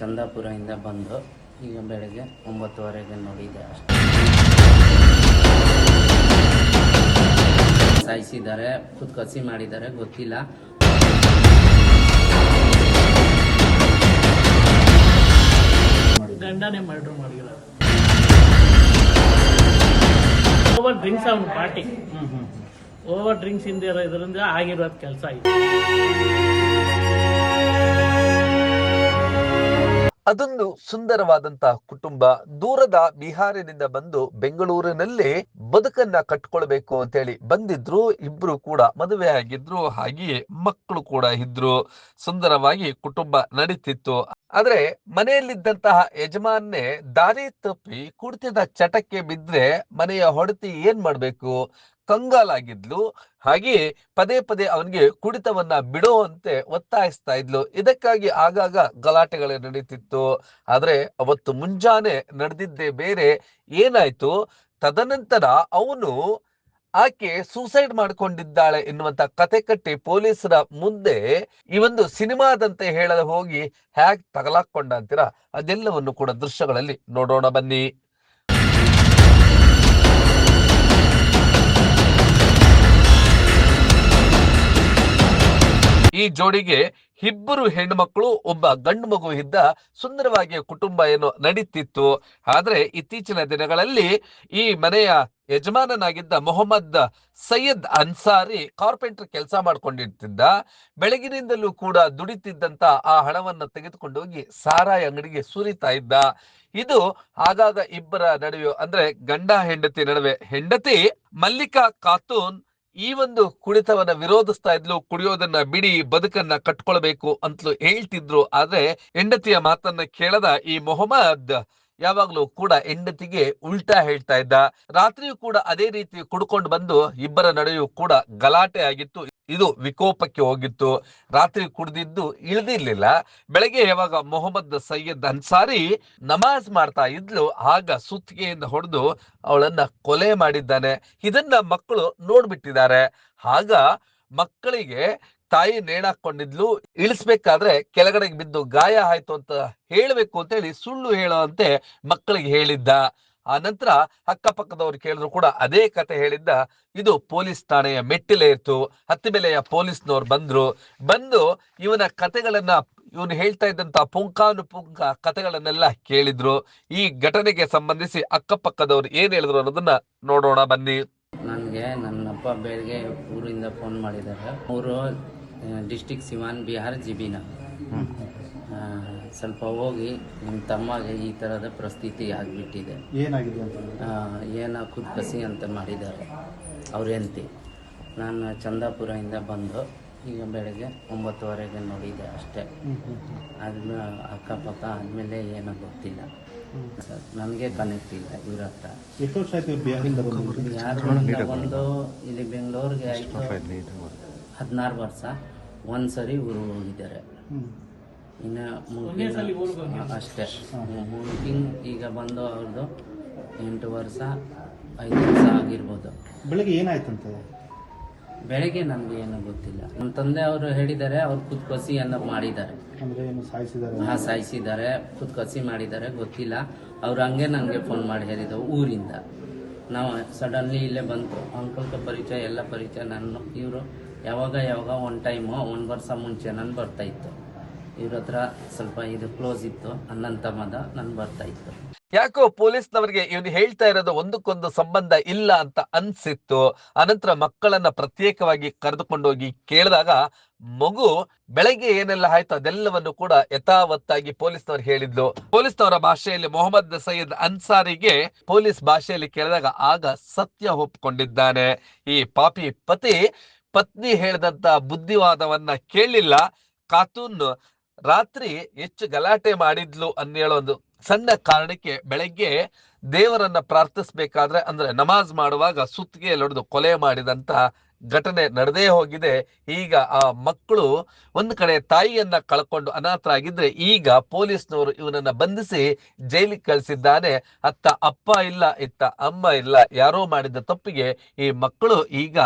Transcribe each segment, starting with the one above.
ಚಂದಾಪುರದಿಂದ ಬಂದು ಈಗ ಬೆಳಗ್ಗೆ 9:30ಗೆ ನೋಡಿದೆ ಅಷ್ಟೇ. ಸಾಯಿಸಿದ್ದಾರೆ, ಕಸಿ ಮಾಡಿದ್ದಾರೆ, ಗೊತ್ತಿಲ್ಲ. ಗಂಡನೇ ಮರ್ಡರ್ ಮಾಡಿಲ್ಲ. ಓವರ್ ಡ್ರಿಂಕ್ಸ್ ಅವನು ಪಾರ್ಟಿ ಓವರ್ ಡ್ರಿಂಕ್ಸ್ ಇಂದ ಇದರಿಂದ ಆಗಿರೋದು ಕೆಲಸ ಇದೆ. ಅದೊಂದು ಸುಂದರವಾದಂತಹ ಕುಟುಂಬ ದೂರದ ಬಿಹಾರಿನಿಂದ ಬಂದು ಬೆಂಗಳೂರಿನಲ್ಲಿ ಬದುಕನ್ನ ಕಟ್ಕೊಳ್ಬೇಕು ಅಂತ ಹೇಳಿ ಬಂದಿದ್ರು. ಇಬ್ರು ಕೂಡ ಮದುವೆ ಆಗಿದ್ರು, ಹಾಗೆಯೇ ಮಕ್ಕಳು ಕೂಡ ಇದ್ರು. ಸುಂದರವಾಗಿ ಕುಟುಂಬ ನಡೀತಿತ್ತು. ಆದ್ರೆ ಮನೆಯಲ್ಲಿದ್ದಂತಹ ಯಜಮಾನ್ನೇ ದಾರಿ ತಪ್ಪಿ ಕುಡಿತದ ಚಟಕ್ಕೆ ಬಿದ್ರೆ ಮನೆಯ ಹೊಡೆತಿ ಏನ್ ಮಾಡ್ಬೇಕು, ಕಂಗಾಲಾಗಿದ್ಲು. ಹಾಗೆ ಪದೇ ಪದೇ ಅವನಿಗೆ ಕುಡಿತವನ್ನ ಬಿಡುವಂತೆ ಒತ್ತಾಯಿಸ್ತಾ ಇದ್ಲು. ಇದಕ್ಕಾಗಿ ಆಗಾಗ ಗಲಾಟೆಗಳು ನಡೀತಿತ್ತು. ಆದ್ರೆ ಅವತ್ತು ಮುಂಜಾನೆ ನಡೆದಿದ್ದೇ ಬೇರೆ. ಏನಾಯ್ತು, ತದನಂತರ ಅವನು ಆಕೆ ಸೂಸೈಡ್ ಮಾಡ್ಕೊಂಡಿದ್ದಾಳೆ ಎನ್ನುವಂತ ಕತೆ ಕಟ್ಟಿ ಪೊಲೀಸರ ಮುಂದೆ ಈ ಒಂದು ಸಿನಿಮಾದಂತೆ ಹೇಳದ ಹೋಗಿ ಹ್ಯಾಕ್ ತಗಲಾಕೊಂಡ ಅಂತೀರಾ, ಅದೆಲ್ಲವನ್ನು ಕೂಡ ದೃಶ್ಯಗಳಲ್ಲಿ ನೋಡೋಣ ಬನ್ನಿ. ಈ ಜೋಡಿಗೆ ಇಬ್ಬರು ಹೆಣ್ಮಕ್ಳು, ಒಬ್ಬ ಗಂಡು ಮಗು ಇದ್ದ. ಸುಂದರವಾಗಿ ಕುಟುಂಬ ಏನು ನಡೀತಿತ್ತು. ಆದ್ರೆ ಇತ್ತೀಚಿನ ದಿನಗಳಲ್ಲಿ ಈ ಮನೆಯ ಯಜಮಾನನಾಗಿದ್ದ ಮೊಹಮ್ಮದ್ ಸೈಯದ್ ಅನ್ಸಾರಿ ಕಾರ್ಪೆಂಟರ್ ಕೆಲಸ ಮಾಡ್ಕೊಂಡಿರ್ತಿದ್ದ. ಬೆಳಗಿನಿಂದಲೂ ಕೂಡ ದುಡಿತಿದ್ದಂತ ಆ ಹಣವನ್ನ ತೆಗೆದುಕೊಂಡು ಹೋಗಿ ಸಾರಾಯಿ ಅಂಗಡಿಗೆ ಸುರಿತಾ ಇದ್ದ. ಇದು ಆಗಾಗ ಇಬ್ಬರ ನಡುವೆ, ಅಂದ್ರೆ ಗಂಡ ಹೆಂಡತಿ ನಡುವೆ, ಹೆಂಡತಿ ಮಲ್ಲಿಕಾ ಖಾತೂನ್ ಈ ಒಂದು ಕುಡಿತವನ್ನ ವಿರೋಧಿಸ್ತಾ ಇದ್ಲು. ಕುಡಿಯೋದನ್ನ ಬಿಡಿ, ಬದುಕನ್ನ ಕಟ್ಕೊಳ್ಬೇಕು ಅಂತಲೂ ಹೇಳ್ತಿದ್ರು. ಆದ್ರೆ ಹೆಂಡತಿಯ ಮಾತನ್ನ ಕೇಳದ ಈ ಮೊಹಮ್ಮದ್ ಯಾವಾಗ್ಲೂ ಕೂಡ ಹೆಂಡತಿಗೆ ಉಲ್ಟಾ ಹೇಳ್ತಾ ಇದ್ದ. ರಾತ್ರಿಯೂ ಕೂಡ ಅದೇ ರೀತಿ ಕುಡ್ಕೊಂಡು ಬಂದು ಇಬ್ಬರ ನಡುವೆಯೂ ಕೂಡ ಗಲಾಟೆ ಆಗಿತ್ತು. ಇದು ವಿಕೋಪಕ್ಕೆ ಹೋಗಿತ್ತು. ರಾತ್ರಿ ಕುಡ್ದಿದ್ದು ಇಳಿದಿರ್ಲಿಲ್ಲ. ಬೆಳಗ್ಗೆ ಯಾವಾಗ ಮೊಹಮ್ಮದ್ ಸೈಯದ್ ಅನ್ಸಾರಿ ನಮಾಜ್ ಮಾಡ್ತಾ ಇದ್ಲು, ಆಗ ಸುತ್ತಿಗೆಯಿಂದ ಹೊಡೆದು ಅವಳನ್ನ ಕೊಲೆ ಮಾಡಿದ್ದಾನೆ. ಇದನ್ನ ಮಕ್ಕಳು ನೋಡ್ಬಿಟ್ಟಿದ್ದಾರೆ. ಆಗ ಮಕ್ಕಳಿಗೆ ತಾಯಿ ನೇಣಾಕೊಂಡಿದ್ಲು. ಇಳಿಸ್ಬೇಕಾದ್ರೆ ಕೆಳಗಡೆಗೆ ಬಿದ್ದು ಗಾಯ ಆಯ್ತು ಅಂತ ಹೇಳ್ಬೇಕು ಅಂತ ಹೇಳಿ ಸುಳ್ಳು ಹೇಳುವಂತೆ ಮಕ್ಕಳಿಗೆ ಹೇಳಿದ್ದ. ಆ ನಂತರ ಅಕ್ಕಪಕ್ಕದವ್ರು ಕೇಳಿದ್ರು ಕೂಡ ಅದೇ ಕತೆ ಹೇಳಿದ್ದ. ಇದು ಪೊಲೀಸ್ ಠಾಣೆಯ ಮೆಟ್ಟಿಲೇ ಇತ್ತು. ಹತ್ತಿಬೆಲೆಯ ಪೊಲೀಸ್ನವ್ರು ಬಂದು ಇವನ ಕತೆಗಳನ್ನ, ಇವನು ಹೇಳ್ತಾ ಇದ್ದಂತ ಪುಂಖಾನುಪುಂಖ ಕತೆಗಳನ್ನೆಲ್ಲ ಕೇಳಿದ್ರು. ಈ ಘಟನೆಗೆ ಸಂಬಂಧಿಸಿ ಅಕ್ಕಪಕ್ಕದವ್ರು ಏನ್ ಹೇಳಿದ್ರು ಅನ್ನೋದನ್ನ ನೋಡೋಣ ಬನ್ನಿ. ನನಗೆ ನನ್ನಪ್ಪ ಬೆಳಗ್ಗೆ ಊರಿಂದ ಫೋನ್ ಮಾಡಿದ್ದಾರೆ. ಊರು ಡಿಸ್ಟಿಕ್ ಸಿವಾನ್, ಬಿಹಾರ್, ಜಿಬಿನ. ಸ್ವಲ್ಪ ಹೋಗಿ ನಿಮ್ಮ ತಮ್ಮಗೆ ಈ ಥರದ ಪರಿಸ್ಥಿತಿ ಆಗಿಬಿಟ್ಟಿದೆ, ಏನೋ ಕಸಿ ಅಂತ ಮಾಡಿದ್ದಾರೆ ಅವ್ರ ಹೆಂಡತಿ. ನಾನು ಚಂದಾಪುರದಿಂದ ಬಂದು ಈಗ ಬೆಳಗ್ಗೆ 9:30ಗೆ ನೋಡಿದೆ ಅಷ್ಟೇ. ಅದನ್ನ ಅಕ್ಕಪಕ್ಕ ಆದಮೇಲೆ ಏನೋ ಗೊತ್ತಿಲ್ಲ, ನನಗೆ ಕನೆಕ್ಟ್ ಇಲ್ಲ ಇವ್ರ ಹತ್ರ. ಯಾರು ಬಂದು ಇಲ್ಲಿ ಬೆಂಗಳೂರಿಗೆ ಆಯಿತು 16 ವರ್ಷ. ಒಂದ್ಸರಿ ಊರಿಗೆ ಹೋಗಿದ್ದಾರೆ, ಇನ್ನು ಅಷ್ಟೇ. ಮುಗಿಂಗ್ ಈಗ ಬಂದು ಅವ್ರದ್ದು 8 ವರ್ಷ 5 ವರ್ಷ ಆಗಿರ್ಬೋದು. ಬೆಳಗ್ಗೆ ಏನಾಯ್ತಂತ? ಬೆಳಗ್ಗೆ ನಮ್ಗೆ ಏನೋ ಗೊತ್ತಿಲ್ಲ. ನಮ್ಮ ತಂದೆ ಅವರು ಹೇಳಿದ್ದಾರೆ, ಅವ್ರು ಕಸಿಯನ್ನ ಮಾಡಿದ್ದಾರೆ. ಸಾಯಿಸಿದ್ದಾರೆ, ಕಸಿ ಮಾಡಿದ್ದಾರೆ, ಗೊತ್ತಿಲ್ಲ. ಅವ್ರು ಹಂಗೆ ನನಗೆ ಫೋನ್ ಮಾಡಿ ಹೇಳಿದ್ರು ಊರಿಂದ. ನಾವು ಸಡನ್ಲಿ ಇಲ್ಲೇ ಬಂತು. ಅಂಕಲ್ಗೆ ಪರಿಚಯ, ಎಲ್ಲ ಪರಿಚಯ. ನಾನು ಇವರು ಯಾವಾಗ ಒಂದು ಟೈಮು 1 ವರ್ಷ ಮುಂಚೆ ನಾನು ಬರ್ತಾ ಇತ್ತು. ಇವ್ರ ಹತ್ರ ಸ್ವಲ್ಪ ಇದು ಕ್ಲೋಸ್ ಇತ್ತು, ಅನ್ನಂತ ಮದ ನಾನು ಬರ್ತಾ ಇತ್ತು. ಯಾಕೋ ಪೊಲೀಸ್ನವರಿಗೆ ಇವನು ಹೇಳ್ತಾ ಇರೋದು ಒಂದಕ್ಕೊಂದು ಸಂಬಂಧ ಇಲ್ಲ ಅಂತ ಅನ್ಸಿತ್ತು. ಅನಂತರ ಮಕ್ಕಳನ್ನ ಪ್ರತ್ಯೇಕವಾಗಿ ಕರೆದುಕೊಂಡೋಗಿ ಕೇಳಿದಾಗ ಮಗು ಬೆಳಗ್ಗೆ ಏನೆಲ್ಲ ಆಯ್ತು ಅದೆಲ್ಲವನ್ನು ಕೂಡ ಯಥಾವತ್ತಾಗಿ ಪೊಲೀಸ್ನವ್ರು ಹೇಳಿದ್ಲು. ಪೊಲೀಸ್ನವರ ಭಾಷೆಯಲ್ಲಿ ಮೊಹಮ್ಮದ್ ಸೈಯದ್ ಅನ್ಸಾರಿಗೆ ಪೊಲೀಸ್ ಭಾಷೆಯಲ್ಲಿ ಕೇಳಿದಾಗ ಆಗ ಸತ್ಯ ಒಪ್ಕೊಂಡಿದ್ದಾನೆ. ಈ ಪಾಪಿ ಪತ್ನಿ ಹೇಳಿದಂತ ಬುದ್ಧಿವಾದವನ್ನ ಕೇಳಲಿಲ್ಲ. ಖಾತೂನ್ ರಾತ್ರಿ ಹೆಚ್ಚು ಗಲಾಟೆ ಮಾಡಿದ್ಲು ಅನ್ನೇಳೋ ಒಂದು ಸಣ್ಣ ಕಾರಣಕ್ಕೆ ಬೆಳಗ್ಗೆ ದೇವರನ್ನ ಪ್ರಾರ್ಥಿಸ್ಬೇಕಾದ್ರೆ, ಅಂದ್ರೆ ನಮಾಜ್ ಮಾಡುವಾಗ ಸುತ್ತಿಗೆಯಲ್ಲಿ ಹೊಡೆದು ಕೊಲೆ ಮಾಡಿದಂತ ಘಟನೆ ನಡೆದೇ ಹೋಗಿದೆ. ಈಗ ಆ ಮಕ್ಕಳು ಒಂದು ಕಡೆ ತಾಯಿಯನ್ನ ಕಳ್ಕೊಂಡು ಅನಾಥರಾಗಿದ್ರೆ, ಈಗ ಪೊಲೀಸ್ನವರು ಇವನನ್ನ ಬಂಧಿಸಿ ಜೈಲಿಗೆ ಕಳಿಸಿದ್ದಾನೆ. ಅತ್ತ ಅಪ್ಪ ಇಲ್ಲ, ಇತ್ತ ಅಮ್ಮ ಇಲ್ಲ. ಯಾರೋ ಮಾಡಿದ ತಪ್ಪಿಗೆ ಈ ಮಕ್ಕಳು ಈಗ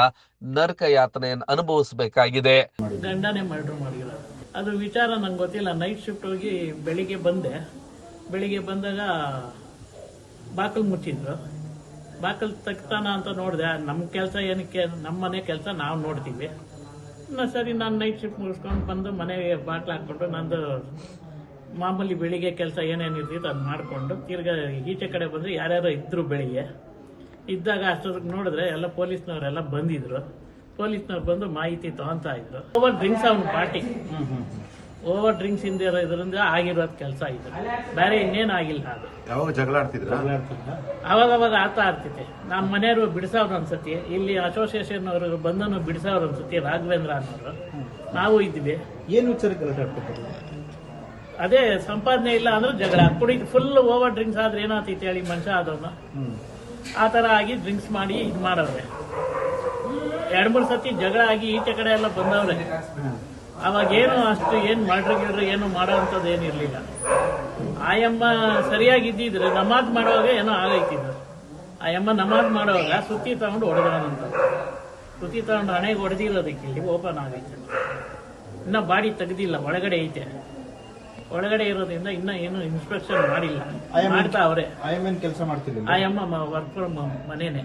ನರಕ ಯಾತನೆಯನ್ನು ಅನುಭವಿಸಬೇಕಾಗಿದೆ. ಗಂಡನೇ ಮರ್ಡರ್ ಮಾಡಿಲ್ಲ. ಅದು ವಿಚಾರ ನಂಗೆ ಗೊತ್ತಿಲ್ಲ. ನೈಟ್ ಶಿಫ್ಟ್ ಹೋಗಿ ಬೆಳಿಗ್ಗೆ ಬಂದಾಗ ಬಾಕಲ್ ಮುಚ್ಚಿದ್ರು. ಬಾಕಲ್ ತೆಗ್ತಾನ ಅಂತ ನೋಡಿದೆ. ನಮ್ಮ ಕೆಲಸ ಏನಕ್ಕೆ, ನಮ್ಮ ಮನೆ ಕೆಲಸ ನಾವು ನೋಡ್ತೀವಿ. ಸರಿ, ನಾನು ನೈಟ್ ಶಿಫ್ಟ್ ಮುಗಿಸ್ಕೊಂಡು ಬಂದು ಮನೆಗೆ ಬಾಟ್ಲು ಹಾಕ್ಕೊಂಡು ನಂದು ಮಾಮೂಲಿ ಬೆಳಿಗ್ಗೆ ಕೆಲಸ ಏನೇನು ಇರ್ತಿತ್ತು ಅದು ಮಾಡಿಕೊಂಡು ತಿರ್ಗಾ ಈಚೆ ಕಡೆ ಬಂದರೆ ಯಾರ್ಯಾರೋ ಇದ್ದರು. ಬೆಳಿಗ್ಗೆ ಇದ್ದಾಗ ಅಷ್ಟೊತ್ತಿಗೆ ನೋಡಿದ್ರೆ ಎಲ್ಲ ಪೊಲೀಸ್ನವರೆಲ್ಲ ಬಂದಿದ್ರು. ಪೊಲೀಸ್ನವ್ರು ಬಂದು ಮಾಹಿತಿ ತಗೊಂತಾ ಇದ್ರು. ಓವರ್ ಡ್ರಿಂಕ್ಸ್ ಅವನು ಪಾರ್ಟಿ, ಓವರ್ ಡ್ರಿಂಕ್ಸ್ ಇಂದ ಇದರಿಂದ ಆಗಿರೋದು ಕೆಲಸ ಇದು, ಬೇರೆ ಇನ್ನೇನು ಆಗಿಲ್ಲ. ಅದು ಯಾವಾಗ ಜಗಳ ಆಡ್ತಿದ್ರ? ಅವಾಗ ಆಡ್ತಾ ಇರ್ತಿತ್ತೆ. ನಮ್ಮ ಮನೆಯವರು ಬಿಡಿಸೋರು ಅನ್ಸತಿ, ಇಲ್ಲಿ ಅಸೋಸಿಯೇಷನ್ ಅವರು ಬಂದನು ಬಿಡಿಸೋರು ಅನ್ಸತಿ, ರಾಘವೇಂದ್ರ ಅನ್ನೋರು. ನಾವು ಇದ್ವಿ. ಏನು ವಿಚಾರಕ್ಕೆ ಅದೇ ಸಂಪಾದನೆ ಇಲ್ಲ ಅಂದ್ರೆ ಜಗಳ, ಕುಡಿ ಫುಲ್ ಓವರ್ ಡ್ರಿಂಕ್ಸ್ ಆದ್ರೆ ಏನಾಗ್ತೈತಿ ಹೇಳಿ, ಮನುಷ್ಯ ಆದವನು ಆ ಥರ ಆಗಿ ಡ್ರಿಂಕ್ಸ್ ಮಾಡಿ ಇದು ಮಾಡವ್ರೆ. 2-3 ಸತಿ ಜಗಳ ಆಗಿ ಈಚೆ ಕಡೆ ಎಲ್ಲ ಬಂದವ್ರೆ. ಅವಾಗ ಏನು ಅಷ್ಟು ಏನು ಮಾಡ್ರಿಗಿದ್ರು ಏನು ಮಾಡೋ ಅಂಥದ್ದು ಏನಿರಲಿಲ್ಲ. ಆಯಮ್ಮ ಸರಿಯಾಗಿದ್ದಿದ್ರೆ ನಮಾಜ್ ಮಾಡುವಾಗ ಏನೋ ಆಗೈತಿದ್ರು. ಆಯಮ್ಮ ನಮಾಜ್ ಮಾಡುವಾಗ ಸುತ್ತಿ ತಗೊಂಡು ಹೊಡೆದವನಂತ. ಸುತ್ತಿ ತಗೊಂಡು ಹಣೆಗೆ ಹೊಡೆದಿರೋದಕ್ಕೆ ಇಲ್ಲಿ ಓಪನ್ ಆಗೈತೆ. ಇನ್ನ ಬಾಡಿ ತೆಗ್ದಿಲ್ಲ, ಒಳಗಡೆ ಐತೆ. ಒಳಗಡೆ ಇರೋದ್ರಿಂದ ಇನ್ನ ಏನು ಇನ್ಸ್ಪೆಕ್ಷನ್ ಮಾಡಿಲ್ಲ, ಮಾಡ್ತಾ ಅವ್ರೆ. ಕೆಲಸ ಮಾಡ್ತಿಲ್ಲ, ಆಯಮ್ಮ ವರ್ಕ್ ಫ್ರಮ್ ಮನೇನೆ.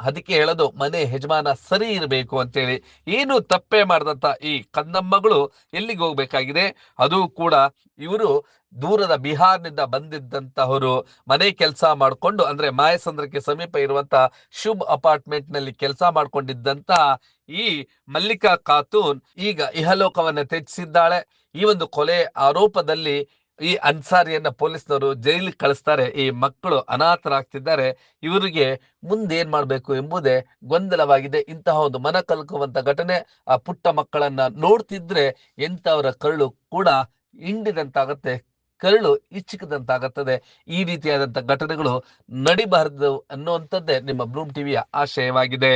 ಅದಕ್ಕೆ ಹೇಳೋದು ಮನೆ ಯಜಮಾನ ಸರಿ ಇರಬೇಕು ಅಂತೇಳಿ. ಏನು ತಪ್ಪೇ ಮಾಡದಂತ ಈ ಕಂದಮ್ಮಗಳು ಎಲ್ಲಿಗೆ ಹೋಗ್ಬೇಕಾಗಿದೆ? ಅದು ಕೂಡ ಇವರು ದೂರದ ಬಿಹಾರ್ನಿಂದ ಬಂದಿದ್ದಂತಹವರು ಮನೆ ಕೆಲಸ ಮಾಡಿಕೊಂಡು, ಅಂದ್ರೆ ಮಾಯಸಂದ್ರಕ್ಕೆ ಸಮೀಪ ಇರುವಂತ ಶುಭ್ ಅಪಾರ್ಟ್ಮೆಂಟ್ ನಲ್ಲಿ ಕೆಲಸ ಮಾಡ್ಕೊಂಡಿದ್ದಂತ ಈ ಮಲ್ಲಿಕಾ ಖಾತೂನ್ ಈಗ ಇಹಲೋಕವನ್ನ ತ್ಯಜಿಸಿದ್ದಾಳೆ. ಈ ಒಂದು ಕೊಲೆ ಆರೋಪದಲ್ಲಿ ಈ ಅನ್ಸಾರಿಯನ್ನ ಪೊಲೀಸ್ನವರು ಜೈಲಿಗೆ ಕಳಿಸ್ತಾರೆ. ಈ ಮಕ್ಕಳು ಅನಾಥರಾಗ್ತಿದ್ದಾರೆ. ಇವರಿಗೆ ಮುಂದೇನ್ ಮಾಡ್ಬೇಕು ಎಂಬುದೇ ಗೊಂದಲವಾಗಿದೆ. ಇಂತಹ ಒಂದು ಮನ ಕಲ್ಕುವಂತ ಘಟನೆ ಆ ಪುಟ್ಟ ಮಕ್ಕಳನ್ನ ನೋಡ್ತಿದ್ರೆ ಎಂತವರ ಕರುಳು ಕೂಡ ಹಿಂಡಿದಂತಾಗತ್ತೆ, ಕರುಳು ಇಚ್ಚಿಕದಂತಾಗುತ್ತದೆ. ಈ ರೀತಿಯಾದಂತ ಘಟನೆಗಳು ನಡಿಬಾರದು ಅನ್ನುವಂಥದ್ದೇ ನಿಮ್ಮ ಬ್ಲೂಮ್ ಟಿವಿಯ ಆಶಯವಾಗಿದೆ.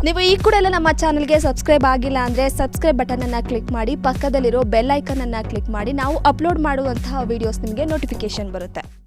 ನೀವು ಈ ಕೂಡ ಎಲ್ಲ ನಮ್ಮ ಚಾನಲ್ಗೆ ಸಬ್ಸ್ಕ್ರೈಬ್ ಆಗಿಲ್ಲ ಅಂದರೆ ಸಬ್ಸ್ಕ್ರೈಬ್ ಬಟನನ್ನು ಕ್ಲಿಕ್ ಮಾಡಿ, ಪಕ್ಕದಲ್ಲಿರೋ ಬೆಲ್ ಐಕನನ್ನು ಕ್ಲಿಕ್ ಮಾಡಿ. ನಾವು ಅಪ್ಲೋಡ್ ಮಾಡುವಂತಹ ವೀಡಿಯೋಸ್ ನಿಮಗೆ ನೋಟಿಫಿಕೇಶನ್ ಬರುತ್ತೆ.